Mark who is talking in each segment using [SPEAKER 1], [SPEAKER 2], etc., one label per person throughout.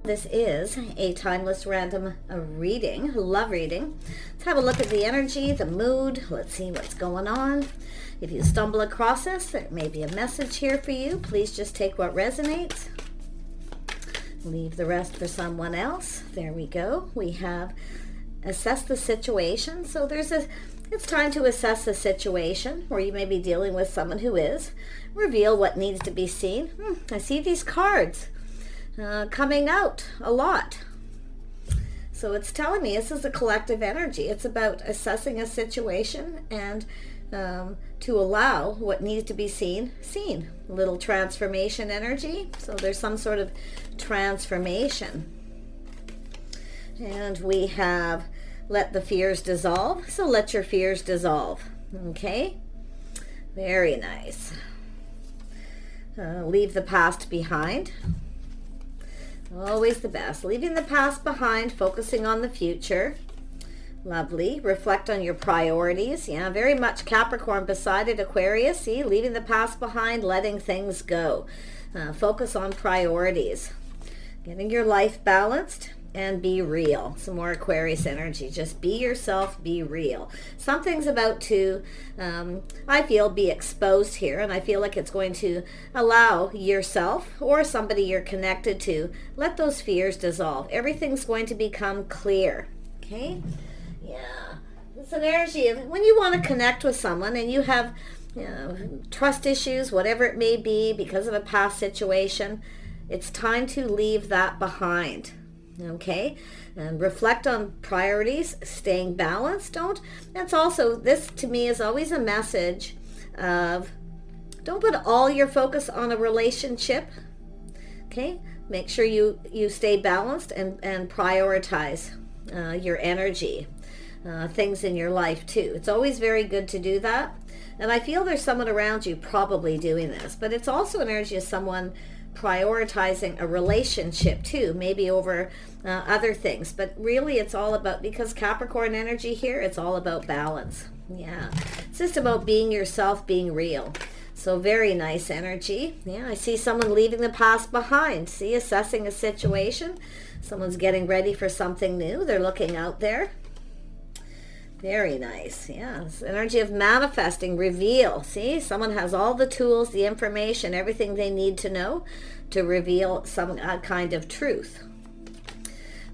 [SPEAKER 1] This is a timeless random reading, love reading. Let's have a look at the energy, the mood. Let's see what's going on. If you stumble across this, there may be a message here for you. Please just take what resonates. Leave the rest for someone else. There we go. We have assess the situation. So it's time to assess the situation, or you may be dealing with someone who is. Reveal what needs to be seen. I see these cards coming out a lot. So it's telling me this is a collective energy. It's about assessing a situation and to allow what needs to be seen. A little transformation energy. So there's some sort of transformation. And we have let the fears dissolve. So let your fears dissolve. Okay? Very nice. Leave the past behind. Always the best. Leaving the past behind, focusing on the future. Lovely. Reflect on your priorities. Yeah, very much Capricorn beside it, Aquarius. See, leaving the past behind, letting things go. Focus on priorities. Getting your life balanced and be real. Some more Aquarius energy. Just be yourself, be real. Something's about to, I feel, be exposed here, and I feel like it's going to allow yourself or somebody you're connected to, let those fears dissolve. Everything's going to become clear. Okay? Yeah. It's an energy of when you want to connect with someone and you have trust issues, whatever it may be, because of a past situation, it's time to leave that behind. Okay, and reflect on priorities, staying balanced. That's also, this to me is always a message of don't put all your focus on a relationship. Okay, make sure you stay balanced and prioritize your energy, things in your life too. It's always very good to do that. And I feel there's someone around you probably doing this, but it's also an energy of someone prioritizing a relationship too, maybe over other things. But really it's all about, because Capricorn energy here, it's all about balance. Yeah, it's just about being yourself, being real. So very nice energy. Yeah, I see someone leaving the past behind. See, assessing a situation. Someone's getting ready for something new. They're looking out there. Very nice. Yeah, it's energy of manifesting, reveal. See, someone has all the tools, the information, everything they need to know to reveal some kind of truth.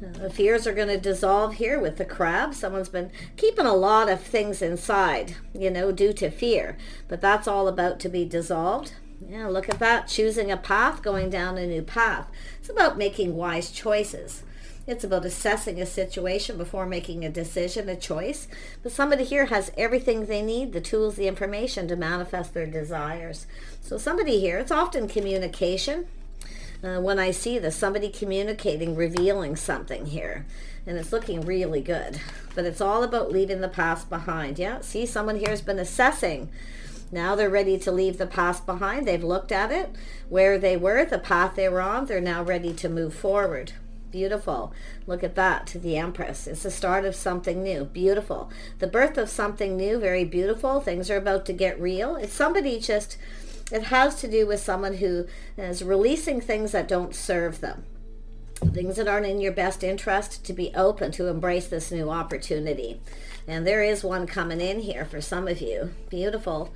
[SPEAKER 1] The fears are going to dissolve here with the crab. Someone's been keeping a lot of things inside, due to fear. But that's all about to be dissolved. Yeah, look at that. Choosing a path, going down a new path. It's about making wise choices. It's about assessing a situation before making a decision, a choice. But somebody here has everything they need, the tools, the information to manifest their desires. So somebody here, it's often communication. When I see this, somebody communicating, revealing something here. And it's looking really good. But it's all about leaving the past behind. Yeah, see, someone here has been assessing. Now they're ready to leave the past behind. They've looked at it, where they were, the path they were on. They're now ready to move forward. Beautiful. Look at that, to the Empress. It's the start of something new. Beautiful. The birth of something new. Very beautiful. Things are about to get real. It's somebody it has to do with someone who is releasing things that don't serve them. Things that aren't in your best interest, to be open to embrace this new opportunity. And there is one coming in here for some of you. Beautiful.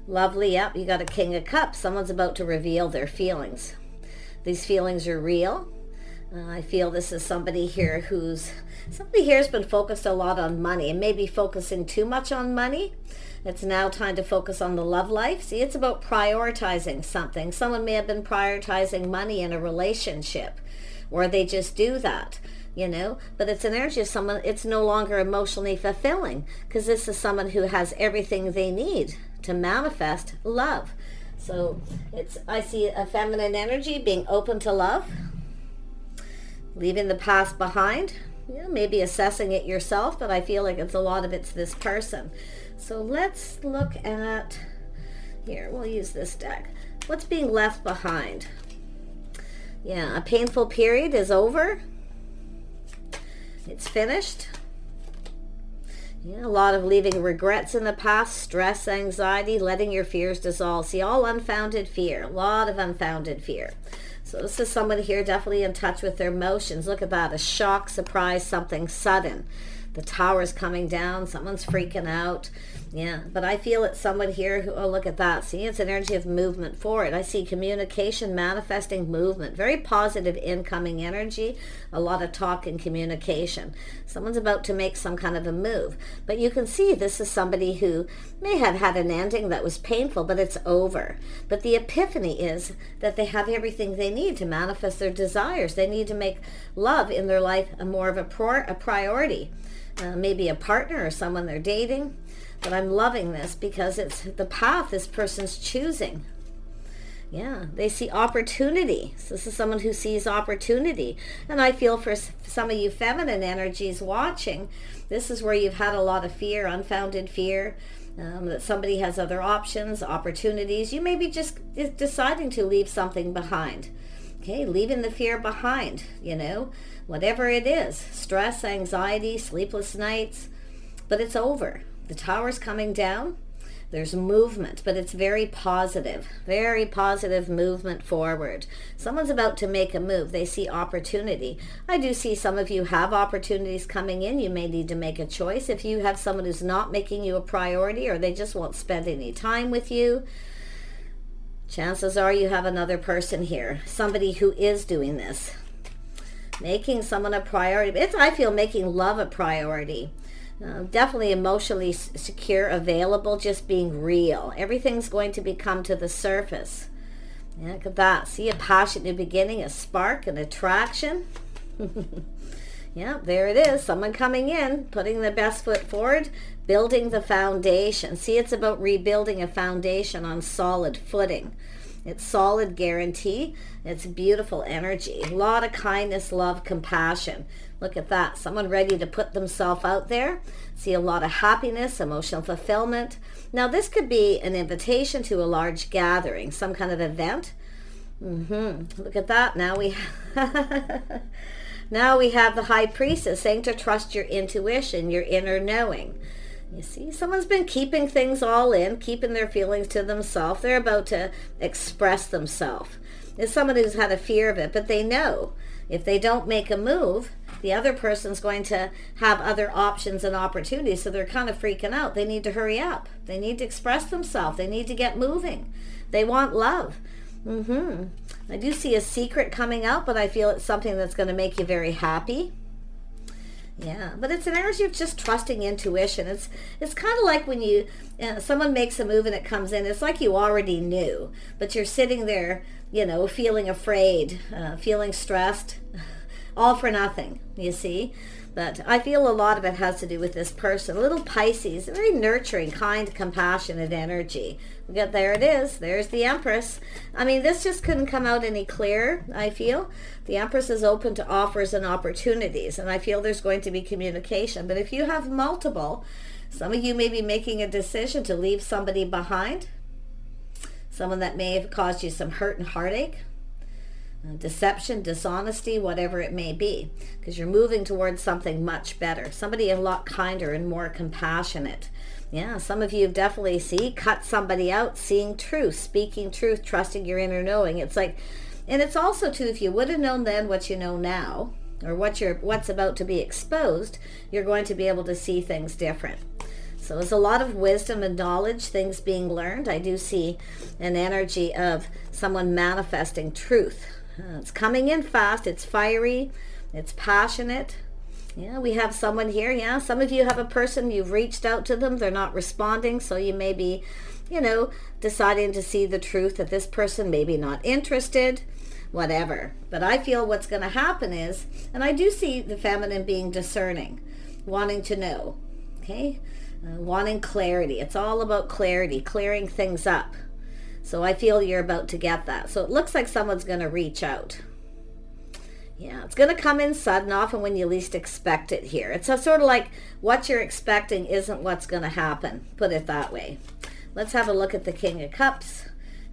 [SPEAKER 1] Lovely. Yep, you got a King of Cups. Someone's about to reveal their feelings. These feelings are real. I feel this is somebody here has been focused a lot on money and maybe focusing too much on money. It's now time to focus on the love life. See, it's about prioritizing something. Someone may have been prioritizing money in a relationship, or they just do that, but it's an energy of someone, it's no longer emotionally fulfilling, because this is someone who has everything they need to manifest love. So I see a feminine energy, being open to love. Leaving the past behind, maybe assessing it yourself, but I feel like a lot of it's this person. So let's look at, here, we'll use this deck. What's being left behind? Yeah, a painful period is over. It's finished. Yeah, a lot of leaving regrets in the past, stress, anxiety, letting your fears dissolve. See, all unfounded fear, a lot of unfounded fear. So this is someone here definitely in touch with their emotions. Look at that, a shock, surprise, something sudden. The tower's coming down, someone's freaking out. Yeah, but I feel it's someone here who, oh, look at that. See, it's an energy of movement forward. I see communication, manifesting movement. Very positive incoming energy. A lot of talk and communication. Someone's about to make some kind of a move. But you can see this is somebody who may have had an ending that was painful, but it's over. But the epiphany is that they have everything they need to manifest their desires. They need to make love in their life more of a priority. Maybe a partner or someone they're dating. But I'm loving this because it's the path this person's choosing. Yeah, they see opportunity. So this is someone who sees opportunity. And I feel for some of you feminine energies watching, this is where you've had a lot of fear, unfounded fear, that somebody has other options, opportunities. You may be just deciding to leave something behind. Okay, leaving the fear behind, you know, whatever it is, stress, anxiety, sleepless nights, but it's over. The tower's coming down. There's movement, but it's very positive movement forward. Someone's about to make a move. They see opportunity. I do see some of you have opportunities coming in. You may need to make a choice. If you have someone who's not making you a priority, or they just won't spend any time with you, chances are you have another person here, somebody who is doing this, making someone a priority. I feel making love a priority. Definitely emotionally secure, available, just being real. Everything's going to come to the surface. Yeah, look at that. See, a passion, new beginning, a spark, an attraction. Yeah, there it is. Someone coming in, putting their best foot forward, building the foundation. See, it's about rebuilding a foundation on solid footing. It's solid guarantee. It's beautiful energy. A lot of kindness, love, compassion. Look at that. Someone ready to put themselves out there. See a lot of happiness, emotional fulfillment. Now, this could be an invitation to a large gathering, some kind of event. Look at that. Now we now we have the High Priestess saying to trust your intuition, your inner knowing. You see, someone's been keeping things all in, keeping their feelings to themselves. They're about to express themselves. It's someone who's had a fear of it, but they know if they don't make a move, the other person's going to have other options and opportunities, so they're kind of freaking out. They need to hurry up. They need to express themselves. They need to get moving. They want love. I do see a secret coming out, but I feel it's something that's going to make you very happy. Yeah, but it's an energy of just trusting intuition. It's kind of like when you someone makes a move and it comes in. It's like you already knew, but you're sitting there, you know, feeling afraid, feeling stressed, all for nothing, you see. But I feel a lot of it has to do with this person. A little Pisces, a very nurturing, kind, compassionate energy. There it is. There's the Empress. I mean, this just couldn't come out any clearer, I feel. The Empress is open to offers and opportunities, and I feel there's going to be communication. But if you have multiple, some of you may be making a decision to leave somebody behind, someone that may have caused you some hurt and heartache, deception, dishonesty, whatever it may be, because you're moving towards something much better, somebody a lot kinder and more compassionate. Yeah, some of you have definitely cut somebody out, seeing truth, speaking truth, trusting your inner knowing. It's like, and it's also too, if you would have known then what you know now, or what's about to be exposed, you're going to be able to see things different. So there's a lot of wisdom and knowledge, things being learned. I do see an energy of someone manifesting truth. It's coming in fast. It's fiery. It's passionate. Yeah, we have someone here. Yeah, some of you have a person, you've reached out to them. They're not responding. So you may be, you know, deciding to see the truth that this person may be not interested, whatever. But I feel what's going to happen is, and I do see the feminine being discerning, wanting to know, okay, wanting clarity. It's all about clarity, clearing things up. So I feel you're about to get that. So it looks like someone's going to reach out. Yeah, it's going to come in sudden, often when you least expect it here. It's a sort of like what you're expecting isn't what's going to happen. Put it that way. Let's have a look at the King of Cups.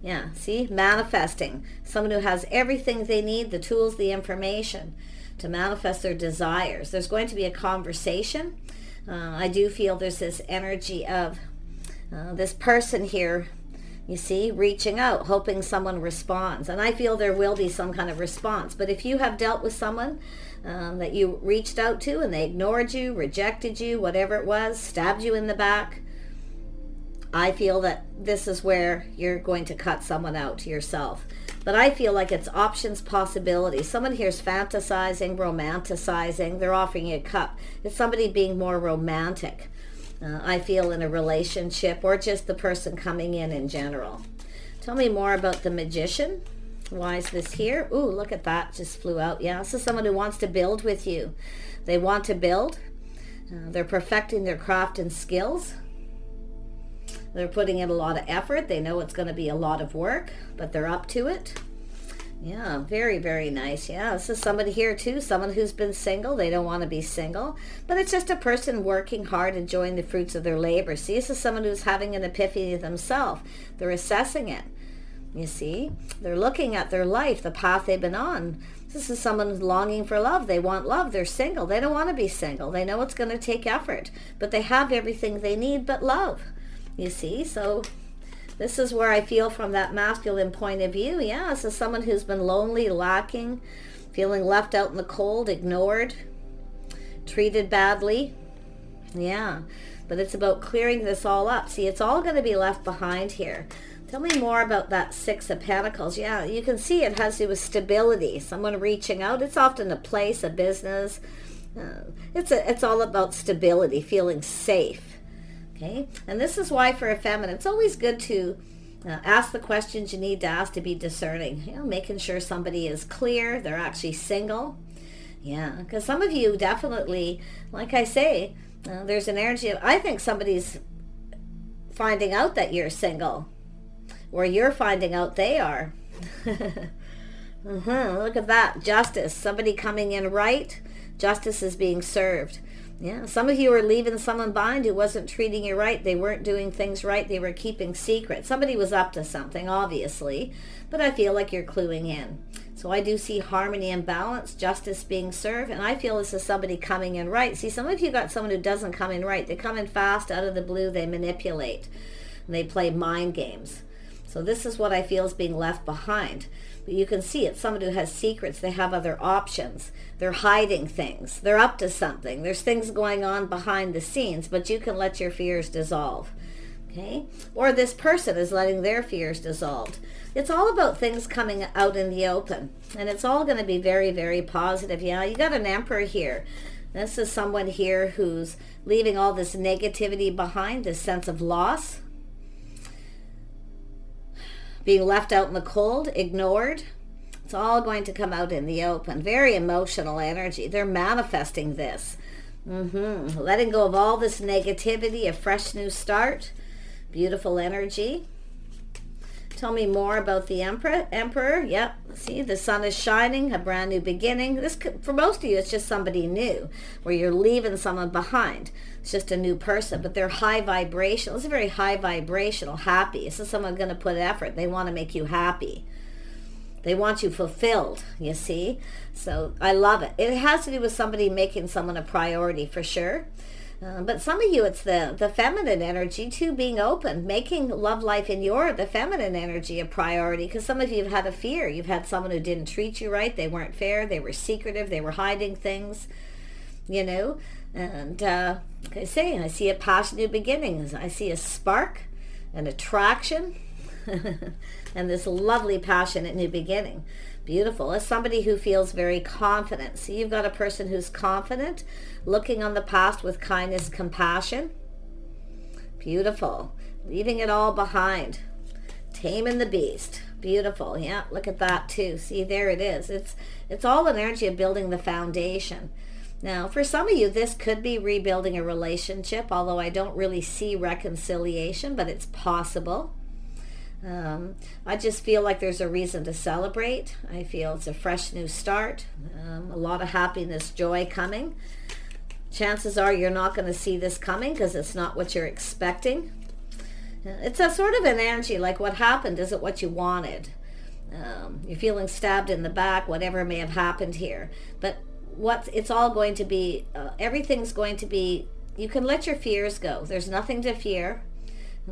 [SPEAKER 1] Yeah, see, manifesting. Someone who has everything they need, the tools, the information to manifest their desires. There's going to be a conversation. I do feel there's this energy of this person here You see, reaching out, hoping someone responds. And I feel there will be some kind of response. But if you have dealt with someone that you reached out to and they ignored you, rejected you, whatever it was, stabbed you in the back, I feel that this is where you're going to cut someone out yourself. But I feel like it's options, possibilities. Someone here's fantasizing, romanticizing. They're offering you a cup. It's somebody being more romantic. I feel in a relationship, or just the person coming in general. Tell me more about the Magician. Why is this here? Ooh, look at that. Just flew out. Yeah, this is someone who wants to build with you. They want to build. They're perfecting their craft and skills. They're putting in a lot of effort. They know it's going to be a lot of work, but they're up to it. Yeah, very, very nice. Yeah, this is somebody here too, someone who's been single. They don't want to be single, but it's just a person working hard, enjoying the fruits of their labor. See, this is someone who's having an epiphany themselves. They're assessing it. You see, they're looking at their life, the path they've been on. This is someone who's longing for love. They want love. They're single. They don't want to be single. They know it's going to take effort, but they have everything they need but love. You see, so this is where I feel from that masculine point of view. Yeah, this is someone who's been lonely, lacking, feeling left out in the cold, ignored, treated badly. Yeah, but it's about clearing this all up. See, it's all going to be left behind here. Tell me more about that Six of Pentacles. Yeah, you can see it has to do with stability. Someone reaching out. It's often a place, a business. It's all about stability, feeling safe. Okay, and this is why for a feminine, it's always good to ask the questions you need to ask to be discerning. You know, making sure somebody is clear, they're actually single. Yeah, because some of you definitely, like I say, there's an energy of, I think somebody's finding out that you're single, or you're finding out they are. Look at that, justice, somebody coming in right, justice is being served. Yeah, some of you are leaving someone behind who wasn't treating you right. They weren't doing things right. They were keeping secret. Somebody was up to something, obviously, but I feel like you're cluing in. So I do see harmony and balance, justice being served, and I feel this is somebody coming in right. See, some of you got someone who doesn't come in right. They come in fast, out of the blue. They manipulate, and they play mind games. So this is what I feel is being left behind. But you can see it's someone who has secrets. They have other options. They're hiding things. They're up to something. There's things going on behind the scenes, but you can let your fears dissolve. Okay? Or this person is letting their fears dissolve. It's all about things coming out in the open. And it's all going to be very, very positive. Yeah, you got an Emperor here. This is someone here who's leaving all this negativity behind, this sense of loss. Being left out in the cold, ignored. It's all going to come out in the open. Very emotional energy. They're manifesting this. Letting go of all this negativity, a fresh new start. Beautiful energy. Tell me more about the Emperor. Yep, see, the sun is shining, a brand new beginning. This could, for most of you, it's just somebody new, where you're leaving someone behind. It's just a new person, but they're high vibrational. It's very high vibrational, happy. This is someone going to put effort. They want to make you happy. They want you fulfilled, you see? So I love it. It has to do with somebody making someone a priority for sure. But some of you, it's the feminine energy too, being open, making love life in the feminine energy a priority, because some of you have had a fear. You've had someone who didn't treat you right. They weren't fair. They were secretive. They were hiding things, you know. And like I say, I see a passion, new beginnings. I see a spark, an attraction, and this lovely passionate new beginning. Beautiful. As somebody who feels very confident. So you've got a person who's confident, looking on the past with kindness, compassion. Beautiful. Leaving it all behind. Taming the beast. Beautiful. Yeah, look at that too. See, there it is. It's all an energy of building the foundation. Now, for some of you, this could be rebuilding a relationship, although I don't really see reconciliation, but it's possible. I just feel like there's a reason to celebrate. I feel it's a fresh new start, a lot of happiness, joy coming. Chances are you're not going to see this coming because it's not what you're expecting. It's a sort of an energy like, what happened? Is it what you wanted? You're feeling stabbed in the back, whatever may have happened here. But it's all going to be, everything's going to be, you can let your fears go. There's nothing to fear.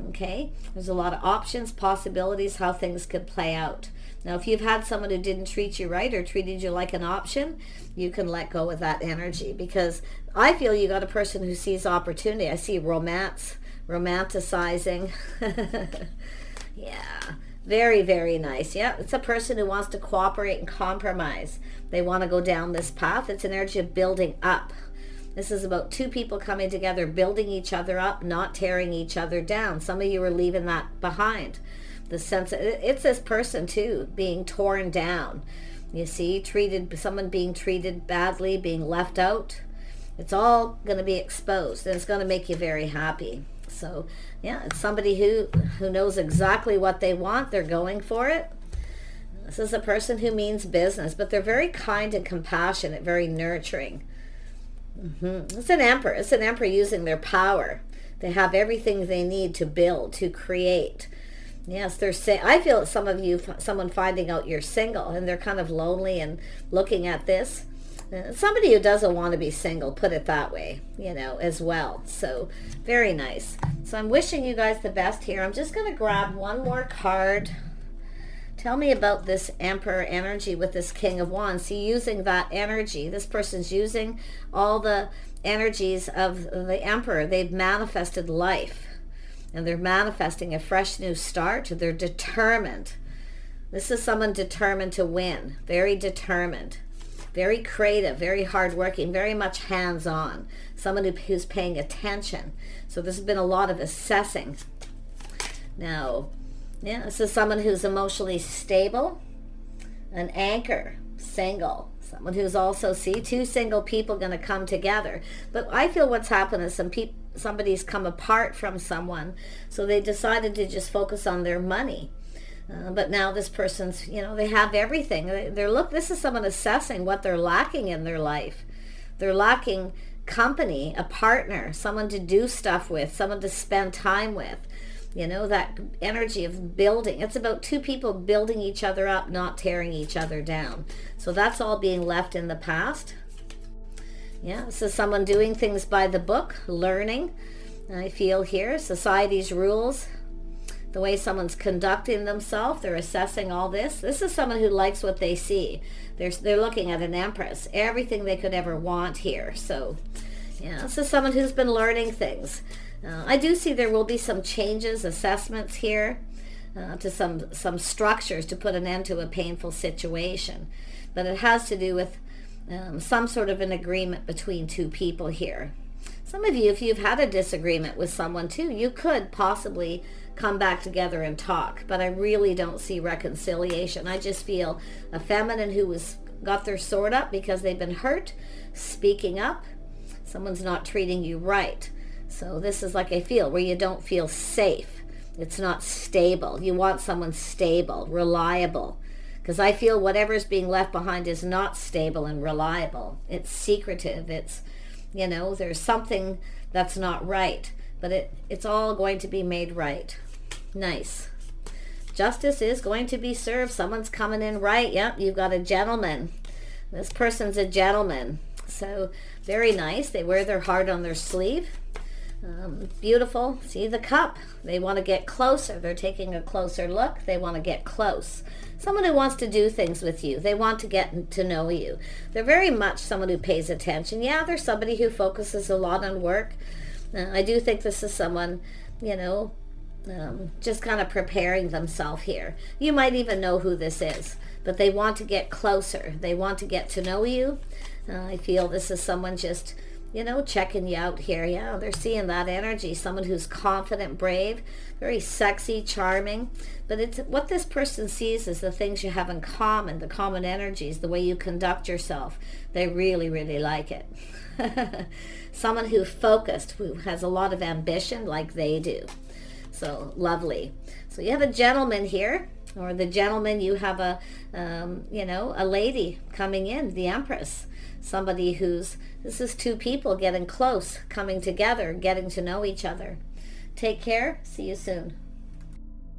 [SPEAKER 1] Okay, there's a lot of options, possibilities, how things could play out. Now, if you've had someone who didn't treat you right or treated you like an option, you can let go of that energy, because I feel you got a person who sees opportunity. I see romance, romanticizing. Yeah, very, very nice. Yeah, it's a person who wants to cooperate and compromise. They want to go down this path. It's an energy of building up. This is about two people coming together, building each other up, not tearing each other down. Some of you are leaving that behind. The sense it's this person too being torn down. You see, someone being treated badly, being left out. It's all going to be exposed, and it's going to make you very happy. So yeah, it's somebody who knows exactly what they want. They're going for it. This is a person who means business, but they're very kind and compassionate, very nurturing. It's an emperor. It's an emperor using their power. They have everything they need to build, to create. Yes, I feel some of you, someone finding out you're single and they're kind of lonely and looking at this. Somebody who doesn't want to be single, put it that way, as well. So very nice. So I'm wishing you guys the best here. I'm just going to grab one more card. Tell me about this Emperor energy with this King of Wands. See, using that energy, this person's using all the energies of the Emperor. They've manifested life, and they're manifesting a fresh new start. They're determined. This is someone determined to win, very determined, very creative, very hardworking, very much hands-on, someone who's paying attention. So there's been a lot of assessing. Now, yeah, this is someone who's emotionally stable, an anchor, single, someone who's also, see, two single people going to come together. But I feel what's happened is somebody's come apart from someone, so they decided to just focus on their money. But now this person's, they have everything. This is someone assessing what they're lacking in their life. They're lacking company, a partner, someone to do stuff with, someone to spend time with. That energy of building. It's about two people building each other up, not tearing each other down. So that's all being left in the past. Yeah, so someone doing things by the book, learning. I feel here, society's rules, the way someone's conducting themselves, they're assessing all this. This is someone who likes what they see. They're looking at an empress, everything they could ever want here. So, yeah, this is someone who's been learning things. I do see there will be some changes, assessments here, to some structures to put an end to a painful situation. But it has to do with some sort of an agreement between two people here. Some of you, if you've had a disagreement with someone too, you could possibly come back together and talk. But I really don't see reconciliation. I just feel a feminine who got their sword up because they've been hurt, speaking up. Someone's not treating you right. So this is like I feel where you don't feel safe. It's not stable. You want someone stable, reliable. Because I feel whatever's being left behind is not stable and reliable. It's secretive. It's, there's something that's not right. But it's all going to be made right. Nice. Justice is going to be served. Someone's coming in right. Yep, you've got a gentleman. This person's a gentleman. So very nice. They wear their heart on their sleeve. Beautiful. See the cup. They want to get closer. They're taking a closer look. They want to get close. Someone who wants to do things with you. They want to get to know you. They're very much someone who pays attention. Yeah, they're somebody who focuses a lot on work. I do think this is someone, just kind of preparing themselves here. You might even know who this is, but they want to get closer. They want to get to know you. I feel this is someone just, checking you out here. Yeah, they're seeing that energy. Someone who's confident, brave, very sexy, charming. But it's what this person sees is the things you have in common, the common energies, the way you conduct yourself. They really, really like it. Someone who's focused, who has a lot of ambition like they do. So lovely. So you have a gentleman here, or the gentleman, you have a lady coming in, the Empress. Somebody this is two people getting close, coming together, getting to know each other. Take care. See you soon.